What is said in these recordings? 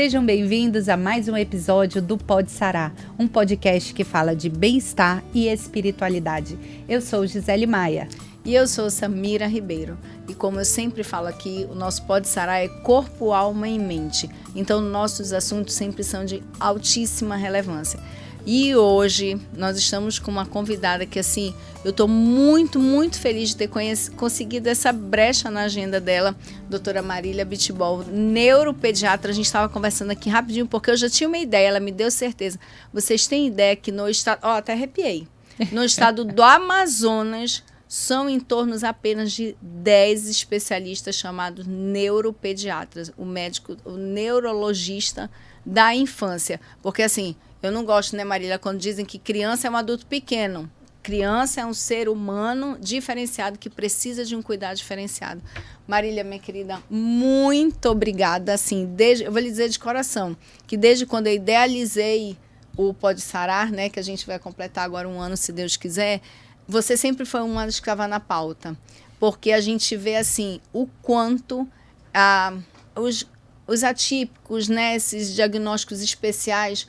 Sejam bem-vindos a mais um episódio do Pode Sarar, um podcast que fala de bem-estar e espiritualidade. Eu sou Gisele Maia. E eu sou Samira Ribeiro. E como eu sempre falo aqui, o nosso Pode Sarar é corpo, alma e mente. Então, nossos assuntos sempre são de altíssima relevância. E hoje nós estamos com uma convidada que, assim, eu estou muito, muito feliz de ter conseguido essa brecha na agenda dela, doutora Marília Bitbol, neuropediatra. A gente estava conversando aqui rapidinho, porque eu já tinha uma ideia, ela me deu certeza. Vocês têm ideia que no estado... até arrepiei. No estado do Amazonas, são em torno apenas de 10 especialistas chamados neuropediatras, o médico, o neurologista da infância. Porque, assim... Eu não gosto, né, Marília, quando dizem que criança é um adulto pequeno. Criança é um ser humano diferenciado que precisa de um cuidado diferenciado. Marília, minha querida, muito obrigada. Assim, eu vou lhe dizer de coração que desde quando eu idealizei o Pode Sarar, né, que a gente vai completar agora 1 ano, se Deus quiser, você sempre foi uma das que estava na pauta. Porque a gente vê, assim, o quanto os atípicos, né, esses diagnósticos especiais,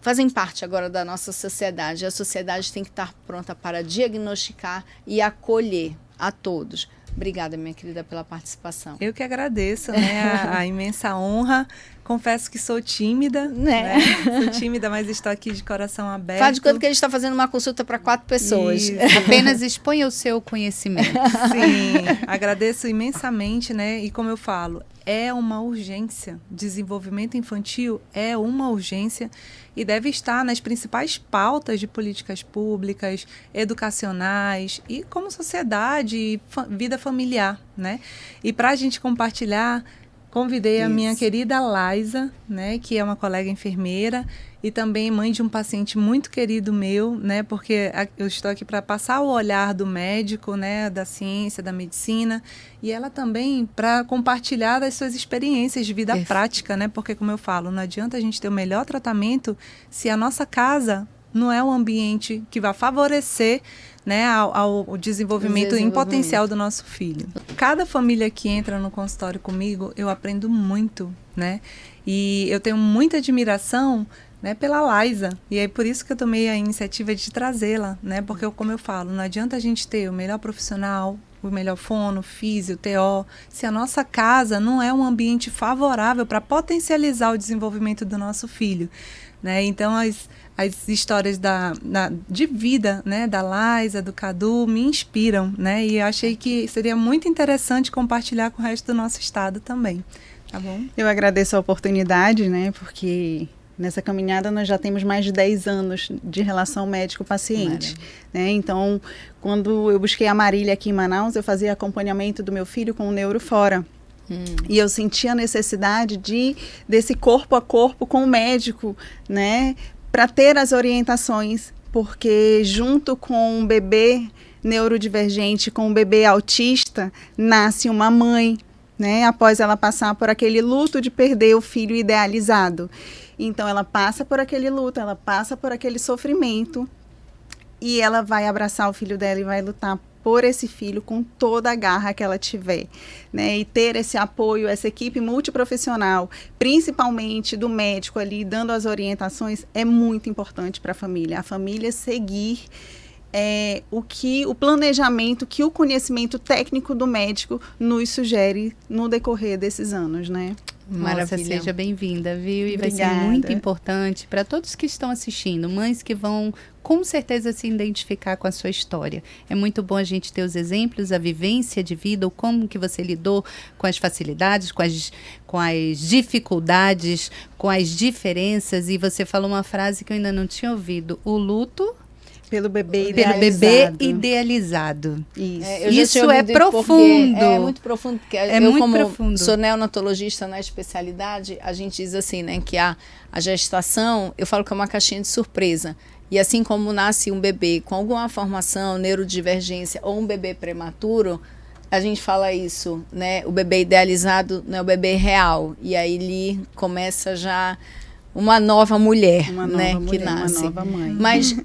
fazem parte agora da nossa sociedade. A sociedade tem que estar pronta para diagnosticar e acolher a todos. Obrigada, minha querida, pela participação. Eu que agradeço, né, a imensa honra. Confesso que sou tímida, né? Sou tímida, mas estou aqui de coração aberto. Faz de conta que a gente está fazendo uma consulta para 4 pessoas. Isso. Apenas exponha o seu conhecimento. Sim, agradeço imensamente, né? E como eu falo, é uma urgência. Desenvolvimento infantil é uma urgência e deve estar nas principais pautas de políticas públicas, educacionais e como sociedade e vida familiar, né? E para a gente compartilhar, convidei a minha querida Laisa, né, que é uma colega enfermeira e também mãe de um paciente muito querido meu, né, porque eu estou aqui para passar o olhar do médico, né, da ciência, da medicina, e ela também para compartilhar das suas experiências de vida prática, né, porque como eu falo, não adianta a gente ter o melhor tratamento se a nossa casa não é um ambiente que vai favorecer, né, ao desenvolvimento em potencial do nosso filho. Cada família que entra no consultório comigo, eu aprendo muito, né? E eu tenho muita admiração, né, pela Laisa. E é por isso que eu tomei a iniciativa de trazê-la, né? Porque, como eu falo, não adianta a gente ter o melhor profissional, o melhor fono, físio, TO, se a nossa casa não é um ambiente favorável para potencializar o desenvolvimento do nosso filho, né? Então, as histórias de vida, né, da Laisa, do Cadu, me inspiram, né? E eu achei que seria muito interessante compartilhar com o resto do nosso estado também, tá bom? Eu agradeço a oportunidade, né, porque nessa caminhada nós já temos mais de 10 anos de relação médico-paciente, né? Então, quando eu busquei a Marília aqui em Manaus, eu fazia acompanhamento do meu filho com o Neurofora. E eu senti a necessidade desse corpo a corpo com o médico, né, para ter as orientações, porque junto com um bebê neurodivergente, com um bebê autista, nasce uma mãe, né, após ela passar por aquele luto de perder o filho idealizado. Então, ela passa por aquele luto, ela passa por aquele sofrimento e ela vai abraçar o filho dela e vai lutar por esse filho com toda a garra que ela tiver, né? E ter esse apoio, essa equipe multiprofissional, principalmente do médico ali, dando as orientações, é muito importante para a família seguir o planejamento que o conhecimento técnico do médico nos sugere no decorrer desses anos, né? Nossa, seja bem-vinda, viu? E Obrigada. Vai ser muito importante para todos que estão assistindo, mães que vão com certeza se identificar com a sua história. É muito bom a gente ter os exemplos, a vivência de vida, ou como que você lidou com as facilidades, com as dificuldades, com as diferenças. E você falou uma frase que eu ainda não tinha ouvido: o luto pelo bebê idealizado. Isso. Isso é profundo. É muito profundo, porque como profundo. Sou neonatologista na especialidade, a gente diz assim, né, que a gestação, eu falo que é uma caixinha de surpresa. E assim como nasce um bebê com alguma formação, neurodivergência ou um bebê prematuro, a gente fala isso, né? O bebê idealizado não é o bebê real. E aí ele começa já uma nova mulher, que nasce. Uma nova mãe. Mas,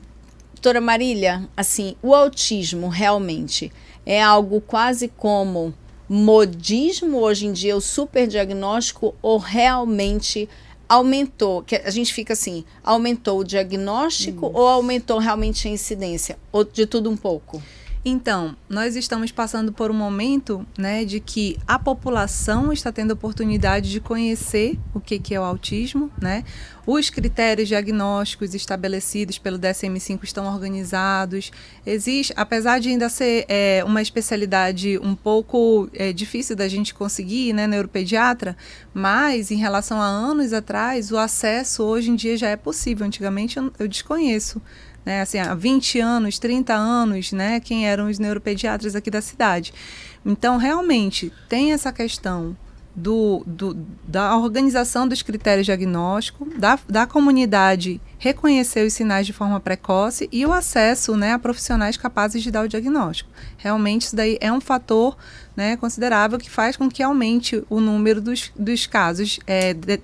doutora Marília, assim, o autismo realmente é algo quase como modismo hoje em dia, o superdiagnóstico, ou realmente aumentou, que a gente fica assim, aumentou o diagnóstico ou aumentou realmente a incidência? Ou de tudo um pouco? Então, nós estamos passando por um momento, né, de que a população está tendo oportunidade de conhecer o que é o autismo, né? Os critérios diagnósticos estabelecidos pelo DSM-5 estão organizados. Existe, apesar de ainda ser uma especialidade um pouco difícil da gente conseguir, né, neuropediatra, mas em relação a anos atrás, o acesso hoje em dia já é possível. Antigamente eu desconheço. Né, assim, há 20 anos, 30 anos, né, quem eram os neuropediatras aqui da cidade. Então, realmente, tem essa questão da organização dos critérios diagnósticos, da comunidade reconhecer os sinais de forma precoce e o acesso, né, a profissionais capazes de dar o diagnóstico. Realmente, isso daí é um fator, né, considerável que faz com que aumente o número dos casos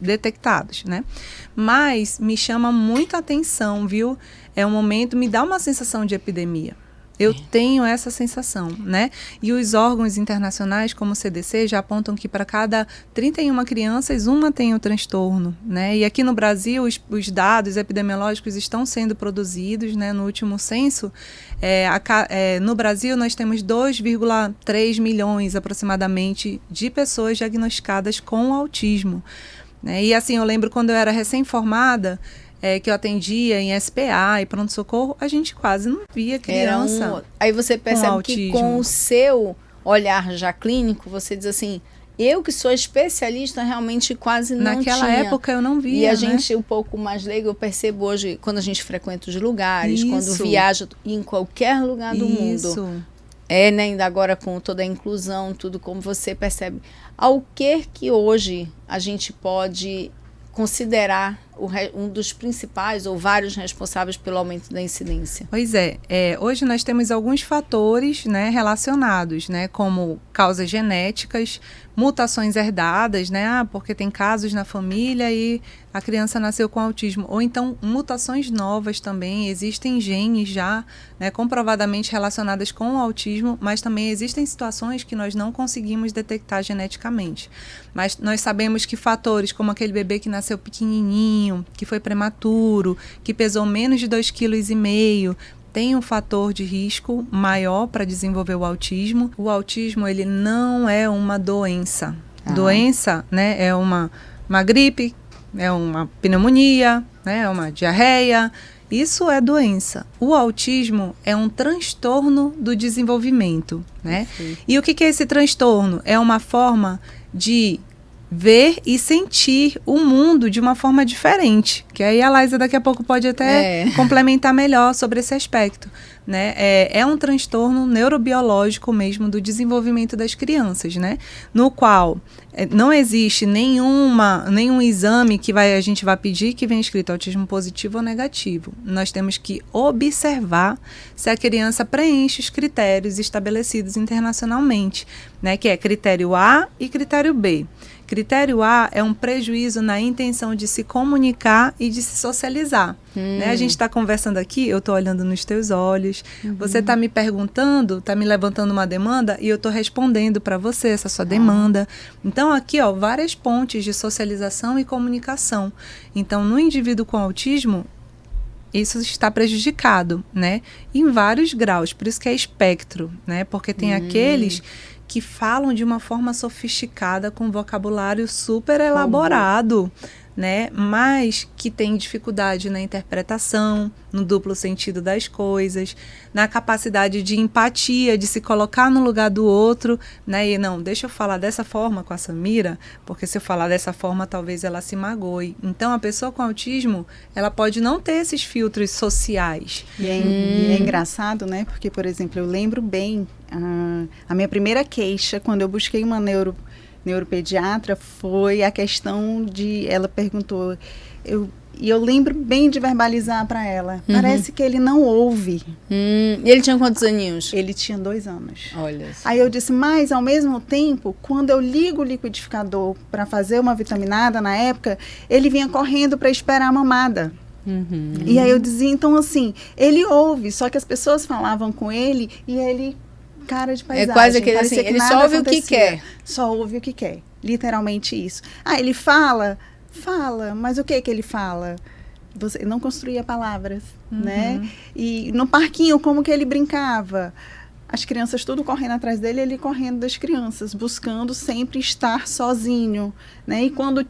detectados, né? Mas me chama muito a atenção, viu? É um momento, me dá uma sensação de epidemia. Eu tenho essa sensação, né? E os órgãos internacionais, como o CDC, já apontam que para cada 31 crianças, uma tem o transtorno, né? E aqui no Brasil, os dados epidemiológicos estão sendo produzidos, né? No último censo, no Brasil, nós temos 2,3 milhões, aproximadamente, de pessoas diagnosticadas com autismo, né? E assim, eu lembro quando eu era recém-formada, que eu atendia em SPA e pronto-socorro, a gente quase não via criança. Aí você percebe que com o seu olhar já clínico, você diz assim, eu que sou especialista realmente quase não tinha. Naquela época eu não via, E a né? gente, um pouco mais leigo, eu percebo hoje, quando a gente frequenta os lugares, quando viaja em qualquer lugar do mundo. Né, ainda agora com toda a inclusão, tudo como você percebe. Ao que hoje a gente pode considerar um dos principais ou vários responsáveis pelo aumento da incidência? Pois hoje nós temos alguns fatores, né, relacionados, né, como causas genéticas, mutações herdadas, né, porque tem casos na família e a criança nasceu com autismo, ou então mutações novas também, existem genes já, né, comprovadamente relacionadas com o autismo, mas também existem situações que nós não conseguimos detectar geneticamente. Mas nós sabemos que fatores como aquele bebê que nasceu pequenininho, que foi prematuro, que pesou menos de 2,5 kg, tem um fator de risco maior para desenvolver o autismo. O autismo, ele não é uma doença. Doença, né, é uma gripe, é uma pneumonia, né, é uma diarreia. Isso é doença. O autismo é um transtorno do desenvolvimento, né? E o que é esse transtorno? É uma forma de ver e sentir o mundo de uma forma diferente, que aí a Laísa daqui a pouco pode até complementar melhor sobre esse aspecto, né? É um transtorno neurobiológico mesmo do desenvolvimento das crianças, né? No qual não existe nenhum exame que a gente vai pedir que venha escrito autismo positivo ou negativo. Nós temos que observar se a criança preenche os critérios estabelecidos internacionalmente, né? Que é critério A e critério B. Critério A é um prejuízo na intenção de se comunicar e de se socializar. Né? A gente está conversando aqui, eu estou olhando nos teus olhos, você está me perguntando, está me levantando uma demanda e eu estou respondendo para você essa sua demanda. Então, aqui, várias pontes de socialização e comunicação. Então, no indivíduo com autismo, isso está prejudicado, né? Em vários graus, por isso que é espectro, né? Porque tem aqueles que falam de uma forma sofisticada, com vocabulário super elaborado, né? Mas que tem dificuldade na interpretação, no duplo sentido das coisas, na capacidade de empatia, de se colocar no lugar do outro, né? E não, deixa eu falar dessa forma com a Samira, porque se eu falar dessa forma, talvez ela se magoe. Então, a pessoa com autismo, ela pode não ter esses filtros sociais. E é engraçado, né? Porque, por exemplo, eu lembro bem, a minha primeira queixa, quando eu busquei uma neuropediatra, foi a questão de... Ela perguntou... E eu lembro bem de verbalizar para ela. Parece que ele não ouve. E ele tinha quantos aninhos? Ele tinha 2 anos. Olha. Aí eu disse, mas ao mesmo tempo, quando eu ligo o liquidificador para fazer uma vitaminada, na época, ele vinha correndo para esperar a mamada. E aí eu dizia, então assim, ele ouve, só que as pessoas falavam com ele e ele... cara de paisagem. É quase aquele assim, ele só ouve o que quer. Só ouve o que quer. Literalmente isso. Ele fala, Fala, mas o que ele fala? Você não construía palavras, né? E no parquinho, como que ele brincava? As crianças tudo correndo atrás dele, ele correndo das crianças, buscando sempre estar sozinho, né? E quando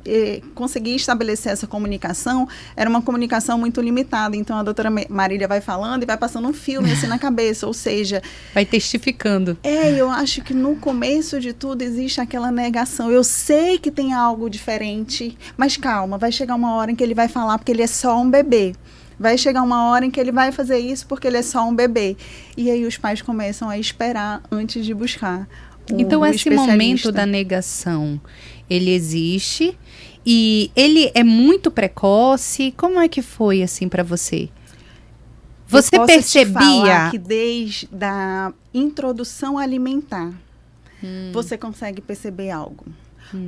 conseguia estabelecer essa comunicação, era uma comunicação muito limitada. Então, a doutora Marília vai falando e vai passando um filme assim na cabeça, ou seja... Vai testificando. Eu acho que no começo de tudo existe aquela negação. Eu sei que tem algo diferente, mas calma, vai chegar uma hora em que ele vai falar porque ele é só um bebê. Vai chegar uma hora em que ele vai fazer isso porque ele é só um bebê. E aí os pais começam a esperar antes de buscar Então, esse momento da negação, ele existe e ele é muito precoce. Como é que foi assim para você? Você percebia? Te falar que desde a introdução alimentar, você consegue perceber algo.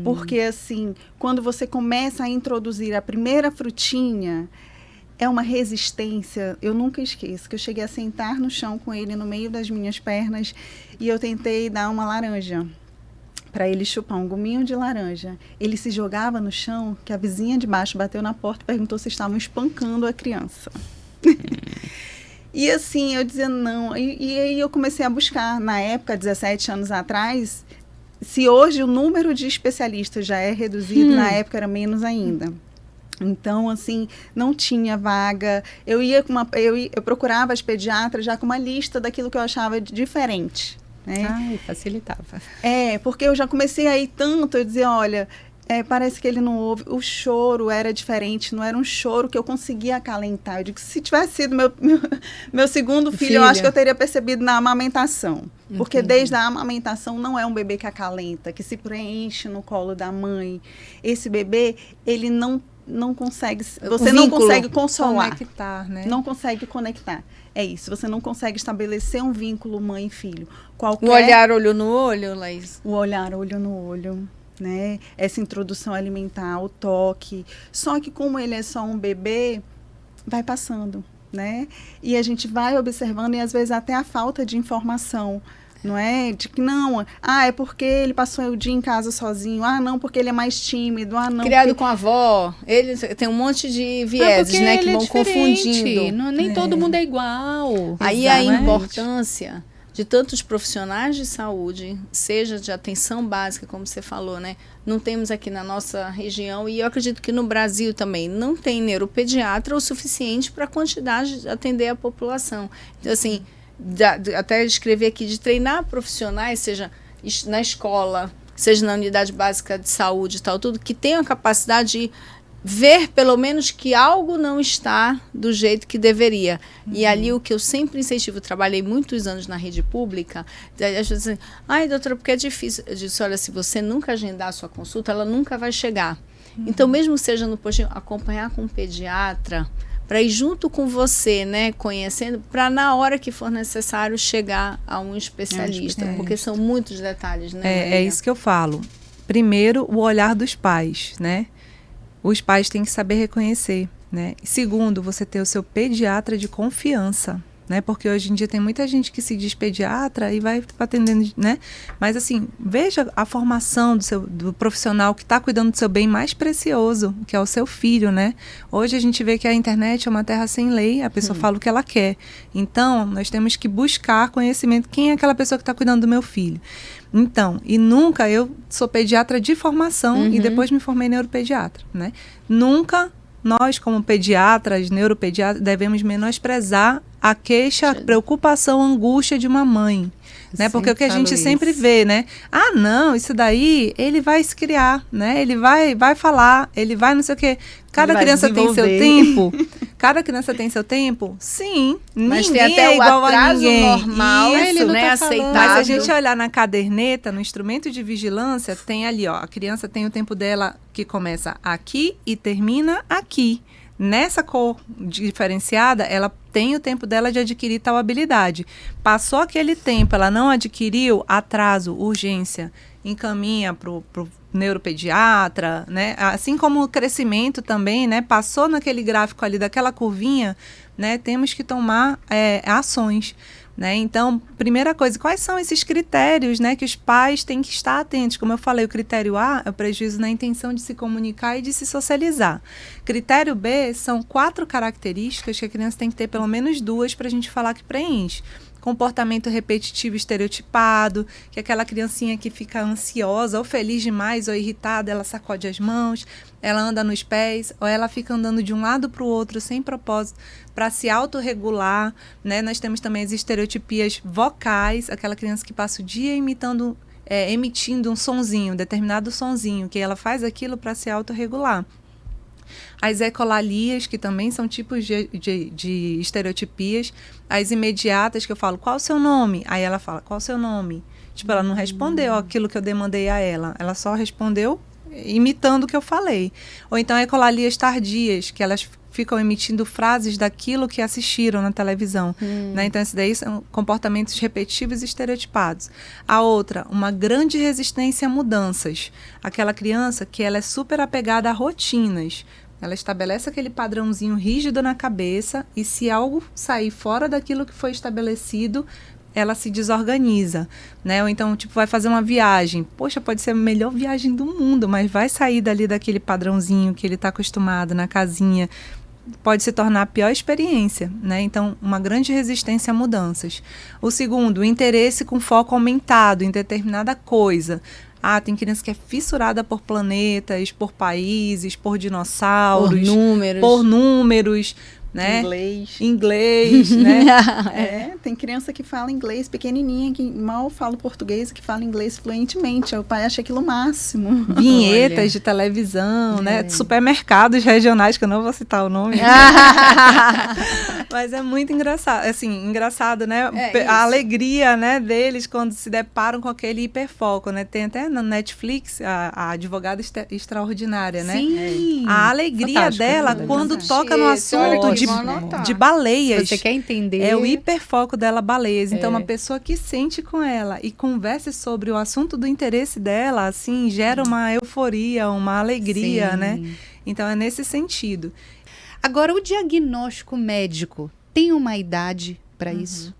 Porque assim, quando você começa a introduzir a primeira frutinha, é uma resistência, eu nunca esqueço, que eu cheguei a sentar no chão com ele no meio das minhas pernas e eu tentei dar uma laranja para ele chupar, um gominho de laranja. Ele se jogava no chão, que a vizinha de baixo bateu na porta e perguntou se estavam espancando a criança. E assim, eu dizia não. E aí eu comecei a buscar, na época, 17 anos atrás, se hoje o número de especialistas já é reduzido, na época era menos ainda. Então, assim, não tinha vaga. Eu procurava as pediatras já com uma lista daquilo que eu achava diferente. Né? Ai, facilitava. Porque eu já comecei a ir tanto, eu dizia, olha, parece que ele não ouve. O choro era diferente, não era um choro que eu conseguia acalentar. Eu digo, se tivesse sido meu segundo filho, eu acho que eu teria percebido na amamentação. Porque desde a amamentação não é um bebê que acalenta, que se preenche no colo da mãe. Esse bebê, ele não consegue, você não consegue consolar, conectar, né? Não consegue conectar. É isso, você não consegue estabelecer um vínculo mãe e filho. O olhar olho no olho, Laís? O olhar olho no olho, né? Essa introdução alimentar, o toque. Só que como ele é só um bebê, vai passando, né? E a gente vai observando e às vezes até a falta de informação. Não é? De que não, é porque ele passou o dia em casa sozinho, não, porque ele é mais tímido, não. Criado porque... com a avó, ele tem um monte de vieses, né, que vão confundindo. Nem todo mundo é igual. Aí a importância de tantos profissionais de saúde, seja de atenção básica, como você falou, né? Não temos aqui na nossa região, e eu acredito que no Brasil também, não tem neuropediatra o suficiente para a quantidade de atender a população. Então, assim, até escrever aqui, de treinar profissionais, seja na escola, seja na unidade básica de saúde e tal, tudo, que tenham a capacidade de ver, pelo menos, que algo não está do jeito que deveria. E ali o que eu sempre incentivo, trabalhei muitos anos na rede pública, as pessoas dizem, doutora, porque é difícil. Eu disse, olha, se você nunca agendar a sua consulta, ela nunca vai chegar. Então, mesmo seja no postinho, acompanhar com um pediatra, para ir junto com você, né, conhecendo, para na hora que for necessário chegar a um especialista, porque são muitos detalhes, né? É isso que eu falo. Primeiro, o olhar dos pais, né? Os pais têm que saber reconhecer, né? Segundo, você ter o seu pediatra de confiança, né? Porque hoje em dia tem muita gente que se diz pediatra e vai atendendo, né? Mas assim, veja a formação do profissional que está cuidando do seu bem mais precioso, que é o seu filho, né? Hoje a gente vê que a internet é uma terra sem lei, a pessoa fala o que ela quer. Então, nós temos que buscar conhecimento. Quem é aquela pessoa que está cuidando do meu filho? Então, eu sou pediatra de formação e depois me formei neuropediatra, né? Nunca nós, como pediatras, neuropediatras, devemos menosprezar a queixa, a preocupação, a angústia de uma mãe. Né? Porque o que a gente sempre vê, né? Não, isso daí, ele vai se criar, né? Ele vai falar, ele vai não sei o quê. Cada criança tem seu tempo. Cada criança tem seu tempo? Sim. Mas ninguém tem até é igual o atraso a ninguém. normal, Isso, né? tá Aceitável. Mas se a gente olhar na caderneta, no instrumento de vigilância, tem ali, ó, a criança tem o tempo dela que começa aqui e termina aqui. Nessa cor diferenciada, ela tem o tempo dela de adquirir tal habilidade. Passou aquele tempo, ela não adquiriu, atraso, urgência, encaminha para o neuropediatra, né? Assim como o crescimento também, né? Passou naquele gráfico ali daquela curvinha, né? Temos que tomar ações. né? Então, primeira coisa, quais são esses critérios, né, que os pais têm que estar atentos? Como eu falei, o critério A é o prejuízo na intenção de se comunicar e de se socializar. Critério B são 4 características que a criança tem que ter pelo menos 2 para a gente falar que preenche. Comportamento repetitivo estereotipado, que é aquela criancinha que fica ansiosa ou feliz demais ou irritada, ela sacode as mãos, ela anda nos pés, ou ela fica andando de um lado para o outro sem propósito para se autorregular, né? Nós temos também as estereotipias vocais, aquela criança que passa o dia emitindo um sonzinho, determinado sonzinho, que ela faz aquilo para se autorregular. As ecolalias, que também são tipos de estereotipias. As imediatas, que eu falo, qual o seu nome? Aí ela fala, qual o seu nome? Tipo, ela não respondeu aquilo que eu demandei a ela. Ela só respondeu imitando o que eu falei. Ou então ecolalias tardias, que elas ficam emitindo frases daquilo que assistiram na televisão. Né? Então, esses daí são comportamentos repetitivos e estereotipados. A outra, uma grande resistência a mudanças. Aquela criança que ela é super apegada a rotinas. Ela estabelece aquele padrãozinho rígido na cabeça e se algo sair fora daquilo que foi estabelecido, ela se desorganiza, né? Ou então, tipo, vai fazer uma viagem. Poxa, pode ser a melhor viagem do mundo, mas vai sair dali daquele padrãozinho que ele está acostumado na casinha. Pode se tornar a pior experiência, né? Então, uma grande resistência a mudanças. O segundo, o interesse com foco aumentado em determinada coisa. Tem criança que é fissurada por planetas, por países, por dinossauros. Por números, né? Inglês, né? Tem criança que fala inglês pequenininha, que mal fala português, que fala inglês fluentemente. O pai acha aquilo o máximo. Vinhetas de televisão, né? Supermercados regionais, que eu não vou citar o nome. Mas é muito engraçado, assim, engraçado, né? A alegria, né, deles quando se deparam com aquele hiperfoco, né? Tem até na Netflix a advogada extraordinária, né? Sim. A alegria dela quando toca no assunto de baleias. Se você quer entender. É o hiperfoco dela, baleias. Então, uma pessoa que sente com ela e converse sobre o assunto do interesse dela, assim, gera uma euforia, uma alegria, né? Então, é nesse sentido. Agora, o diagnóstico médico tem uma idade para isso?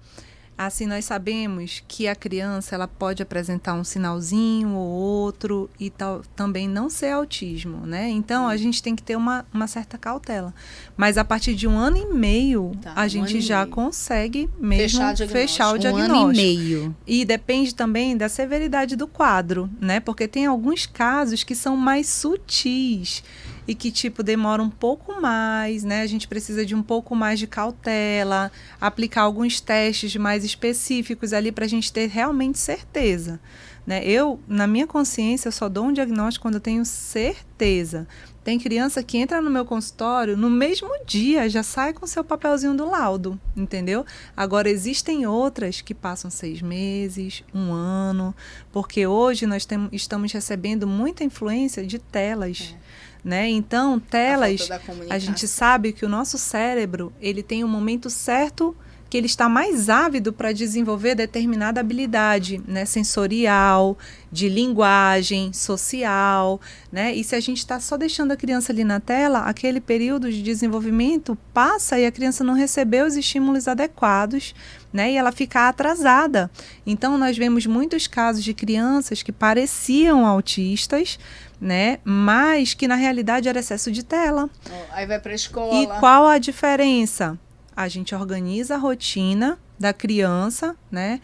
Assim, nós sabemos que a criança ela pode apresentar um sinalzinho ou outro e também não ser autismo, né? Então, a gente tem que ter uma certa cautela. Mas a partir de 1 ano e meio, a gente já consegue mesmo fechar o diagnóstico. 1 ano e meio. E depende também da severidade do quadro, né? Porque tem alguns casos que são mais sutis e que, tipo, demora um pouco mais, né? A gente precisa de um pouco mais de cautela, aplicar alguns testes mais específicos ali para a gente ter realmente certeza, né? Na minha consciência, eu só dou um diagnóstico quando eu tenho certeza. Tem criança que entra no meu consultório, no mesmo dia já sai com seu papelzinho do laudo, entendeu? Agora, existem outras que passam 6 meses, 1 ano, porque hoje nós estamos recebendo muita influência de telas, né? Então, telas, a gente sabe que o nosso cérebro, ele tem um momento certo que ele está mais ávido para desenvolver determinada habilidade, né, sensorial, de linguagem, social, né? E se a gente está só deixando a criança ali na tela, aquele período de desenvolvimento passa e a criança não recebeu os estímulos adequados, né? E ela fica atrasada. Então, nós vemos muitos casos de crianças que pareciam autistas, né? Mas que na realidade era excesso de tela. Aí vai para a escola. E qual a diferença? A gente organiza a rotina da criança, né?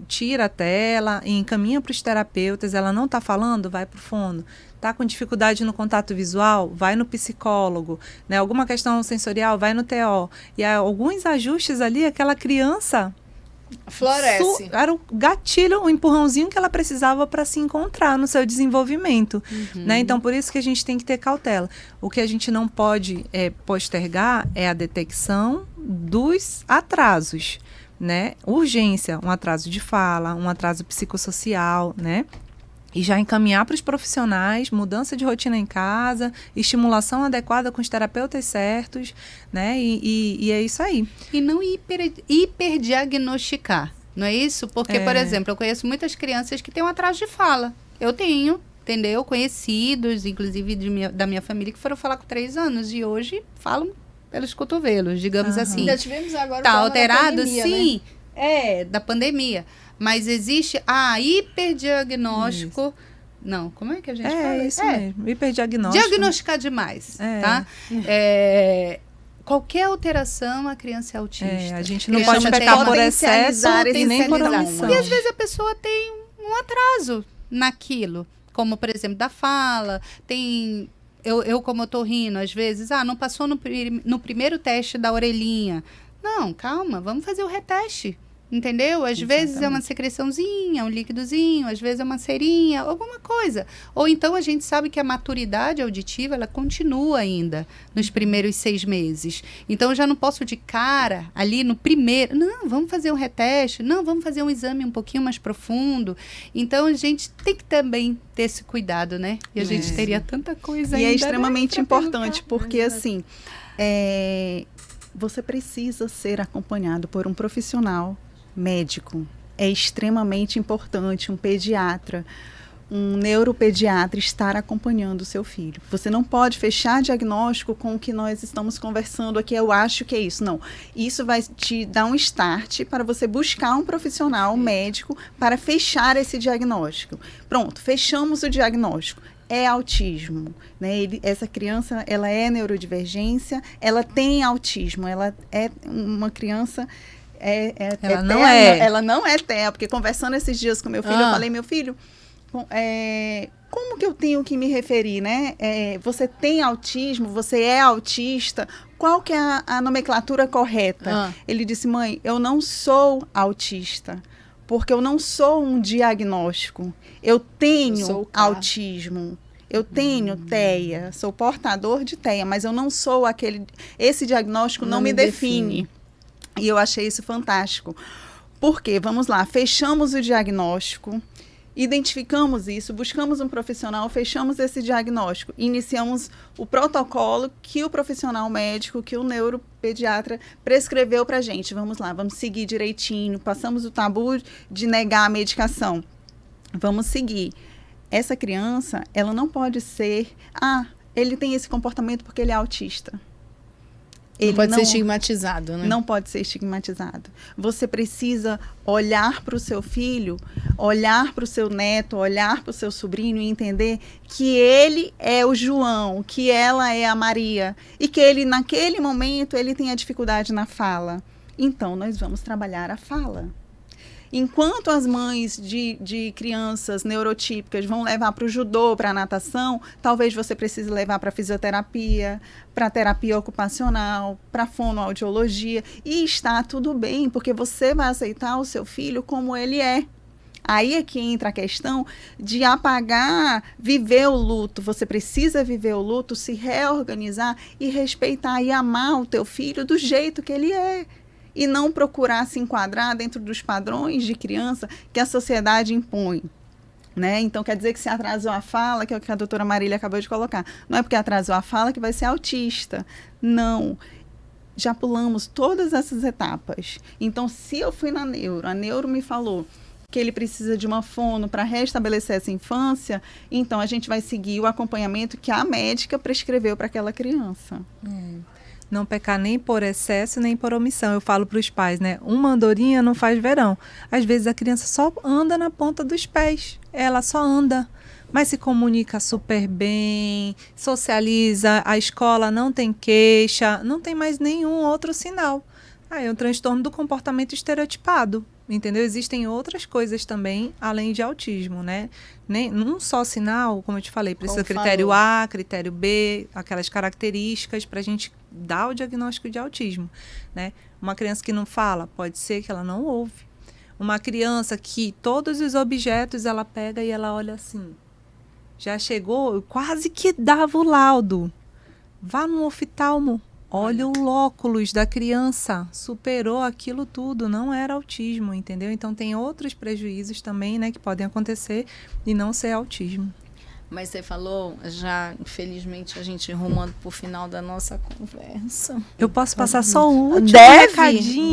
Tira a tela e encaminha para os terapeutas. Ela não está falando, vai para o fono. Está com dificuldade no contato visual, vai no psicólogo, né? Alguma questão sensorial, vai no TO. E há alguns ajustes ali, aquela criança floresce. Era o gatilho, o empurrãozinho que ela precisava para se encontrar no seu desenvolvimento, né? Então, por isso que a gente tem que ter cautela. O que a gente não pode postergar é a detecção dos atrasos, né? Urgência, um atraso de fala, um atraso psicossocial, né? E já encaminhar para os profissionais, mudança de rotina em casa, estimulação adequada com os terapeutas certos, né? E é isso aí. E não hiperdiagnosticar, não é isso? Porque, por exemplo, eu conheço muitas crianças que têm um atraso de fala. Eu tenho, entendeu? Conhecidos, inclusive da minha família, que foram falar com 3 anos e hoje falam pelos cotovelos, digamos assim. Ainda tivemos agora o Tá trauma da alterado, pandemia, sim, né? da pandemia. Mas existe hiperdiagnóstico. Não, como é que a gente fala? Isso mesmo, hiperdiagnóstico. Diagnosticar demais, tá? Qualquer alteração, a criança é autista. A gente não pode pecar por excesso e nem por omissão. E às vezes a pessoa tem um atraso naquilo, como por exemplo da fala, tem... Eu como otorrino, às vezes, não passou no primeiro teste da orelhinha. Não, calma, vamos fazer o reteste. Entendeu? Às vezes é uma secreçãozinha, um líquidozinho, às vezes é uma cerinha, alguma coisa. Ou então a gente sabe que a maturidade auditiva, ela continua ainda nos primeiros 6 meses. Então eu já não posso de cara, ali no primeiro, não, vamos fazer um reteste, não, vamos fazer um exame um pouquinho mais profundo. Então a gente tem que também ter esse cuidado, né? E a gente teria tanta coisa ainda. E é extremamente importante, porque assim, você precisa ser acompanhado por um profissional médico. É extremamente importante um pediatra, um neuropediatra estar acompanhando o seu filho. Você não pode fechar diagnóstico com o que nós estamos conversando aqui, eu acho que é isso. Não, isso vai te dar um start para você buscar um profissional médico para fechar esse diagnóstico. Pronto, fechamos o diagnóstico. É autismo, né? Essa criança, ela é neurodivergência, ela tem autismo, ela é uma criança... Ela não é TEA, porque conversando esses dias com meu filho, eu falei, meu filho, como que eu tenho que me referir, né? Você tem autismo, você é autista, qual que é a nomenclatura correta? Ele disse, mãe, eu não sou autista, porque eu não sou um diagnóstico, eu tenho autismo. Eu tenho TEA, sou portador de TEA, mas eu não sou esse diagnóstico não me define. E eu achei isso fantástico. Porque, vamos lá, fechamos o diagnóstico, identificamos isso, buscamos um profissional, fechamos esse diagnóstico, iniciamos o protocolo que o profissional médico, que o neuropediatra prescreveu para a gente. Vamos lá, vamos seguir direitinho, passamos o tabu de negar a medicação. Vamos seguir. Essa criança, ela não pode ser, ele tem esse comportamento porque ele é autista. Ele não pode ser estigmatizado, né? Não pode ser estigmatizado. Você precisa olhar para o seu filho, olhar para o seu neto, olhar para o seu sobrinho e entender que ele é o João, que ela é a Maria e que ele, naquele momento, ele tem a dificuldade na fala. Então, nós vamos trabalhar a fala. Enquanto as mães de crianças neurotípicas vão levar para o judô, para a natação, talvez você precise levar para fisioterapia, para terapia ocupacional, para fonoaudiologia. E está tudo bem, porque você vai aceitar o seu filho como ele é. Aí é que entra a questão de apagar, viver o luto. Você precisa viver o luto, se reorganizar e respeitar e amar o teu filho do jeito que ele é. E não procurar se enquadrar dentro dos padrões de criança que a sociedade impõe. Né? Então, quer dizer que se atrasou a fala, que é o que a doutora Marília acabou de colocar. Não é porque atrasou a fala que vai ser autista. Não. Já pulamos todas essas etapas. Então, se eu fui na neuro, a neuro me falou que ele precisa de uma fono para restabelecer essa infância, então a gente vai seguir o acompanhamento que a médica prescreveu para aquela criança. Não pecar nem por excesso, nem por omissão. Eu falo para os pais, né? Uma andorinha não faz verão. Às vezes a criança só anda na ponta dos pés. Ela só anda. Mas se comunica super bem, socializa, a escola não tem queixa, não tem mais nenhum outro sinal. É um transtorno do comportamento estereotipado. Entendeu? Existem outras coisas também, além de autismo, né? Num só sinal, como eu te falei, precisa critério A, critério B, aquelas características para a gente dar o diagnóstico de autismo, né? Uma criança que não fala, pode ser que ela não ouve. Uma criança que todos os objetos ela pega e ela olha assim. Já chegou, quase que dava o laudo. Vá no oftalmo. Olha o lóculos da criança, superou aquilo tudo, não era autismo, entendeu? Então tem outros prejuízos também, né, que podem acontecer e não ser autismo. Mas você falou, já, infelizmente, a gente rumando pro final da nossa conversa. Eu posso passar só um último recadinho,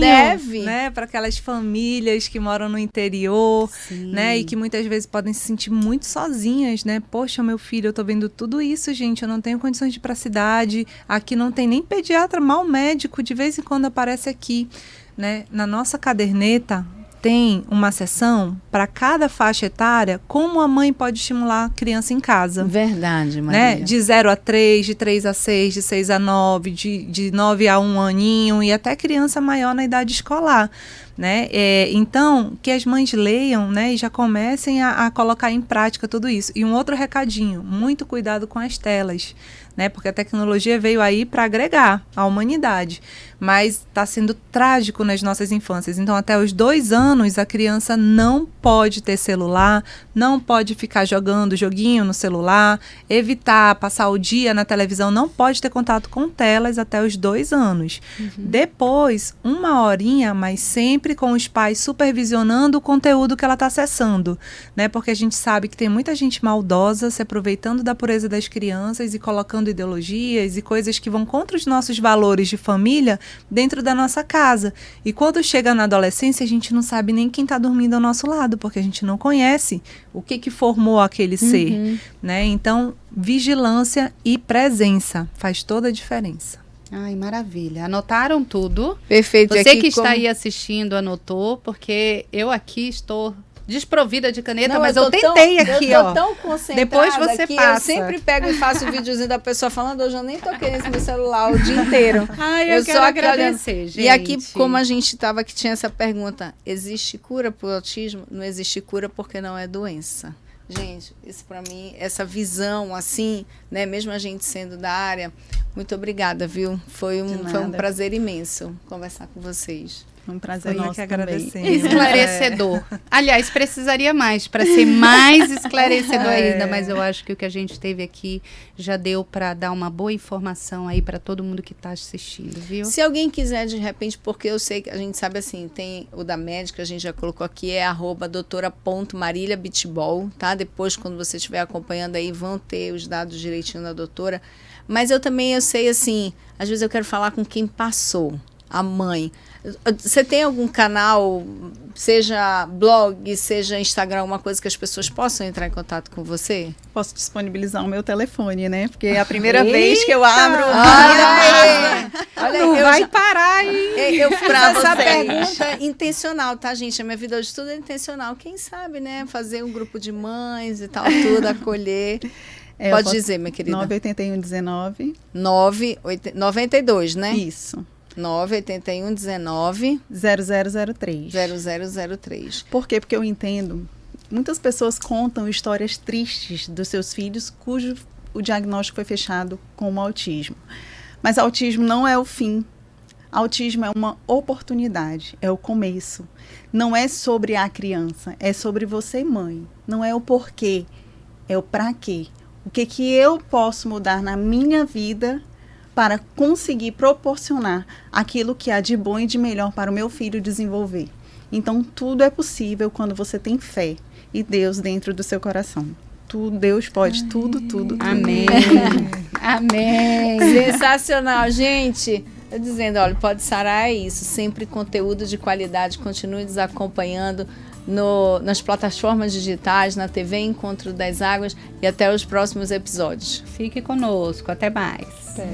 né, para aquelas famílias que moram no interior, né, e que muitas vezes podem se sentir muito sozinhas, né? Poxa, meu filho, eu tô vendo tudo isso, gente, eu não tenho condições de ir pra cidade, aqui não tem nem pediatra, mal médico, de vez em quando aparece aqui, né? Na nossa caderneta tem uma seção para cada faixa etária, como a mãe pode estimular a criança em casa. Verdade, Maria. Né? De 0 a 3, de 3 a 6, de 6 a 9, de 9 a 1 aninho e até criança maior na idade escolar. Né? Então, que as mães leiam, né, e já comecem a colocar em prática tudo isso. E um outro recadinho, muito cuidado com as telas, né, porque a tecnologia veio aí para agregar a humanidade, mas está sendo trágico nas nossas infâncias. Então, até os 2 anos, a criança não pode ter celular, não pode ficar jogando joguinho no celular, evitar passar o dia na televisão, não pode ter contato com telas até os 2 anos. Depois, 1 horinha, mas sempre com os pais supervisionando o conteúdo que ela está acessando, né? Porque a gente sabe que tem muita gente maldosa se aproveitando da pureza das crianças e colocando ideologias e coisas que vão contra os nossos valores de família dentro da nossa casa. E quando chega na adolescência, a gente não sabe nem quem está dormindo ao nosso lado, porque a gente não conhece o que formou aquele ser, né? Então, vigilância e presença faz toda a diferença. Ai, maravilha. Anotaram tudo? Perfeito. Você aqui que está aí assistindo anotou, porque eu aqui estou desprovida de caneta, mas eu tentei aqui, ó. Eu tô tão concentrada. Depois você aqui, passa. Eu sempre pego e faço o videozinho da pessoa falando, hoje eu nem toquei nesse meu celular o dia inteiro. Ai, eu quero agradecer, gente. E aqui, como a gente estava que tinha essa pergunta, existe cura para o autismo? Não existe cura porque não é doença. Gente, isso para mim, essa visão assim, né, mesmo a gente sendo da área, muito obrigada, viu? Foi um prazer imenso conversar com vocês. Um prazer nosso que agradecer. Esclarecedor. Aliás, precisaria mais para ser mais esclarecedor ainda, mas eu acho que o que a gente teve aqui já deu para dar uma boa informação aí para todo mundo que está assistindo, viu? Se alguém quiser, de repente, porque eu sei que a gente sabe assim, tem o da médica, a gente já colocou aqui, é @doutora.marília.bitbol, tá? Depois, quando você estiver acompanhando aí, vão ter os dados direitinho da doutora. Mas eu sei assim, às vezes eu quero falar com quem passou, a mãe. Você tem algum canal, seja blog, seja Instagram, uma coisa que as pessoas possam entrar em contato com você? Posso disponibilizar o meu telefone, né? Porque é a primeira vez que eu abro. Olha, não vai parar aí. Eu fiz essa pergunta intencional, tá, gente? A minha vida hoje tudo é intencional. Quem sabe, né? Fazer um grupo de mães e tal, tudo, acolher. Pode dizer, minha querida. 98119. 92, né? Isso. 98119 0003. 0003. Por quê? Porque eu entendo, muitas pessoas contam histórias tristes dos seus filhos cujo o diagnóstico foi fechado como autismo. Mas autismo não é o fim. Autismo é uma oportunidade, é o começo. Não é sobre a criança, é sobre você, mãe. Não é o porquê, é o pra quê. O que eu posso mudar na minha vida para conseguir proporcionar aquilo que há de bom e de melhor para o meu filho desenvolver. Então, tudo é possível quando você tem fé e Deus dentro do seu coração. Deus pode tudo. Amém. Amém. Sensacional, gente. Eu dizendo, olha, Pode Sarar é isso. Sempre conteúdo de qualidade. Continue nos acompanhando nas plataformas digitais, na TV Encontro das Águas e até os próximos episódios. Fique conosco. Até mais. Até.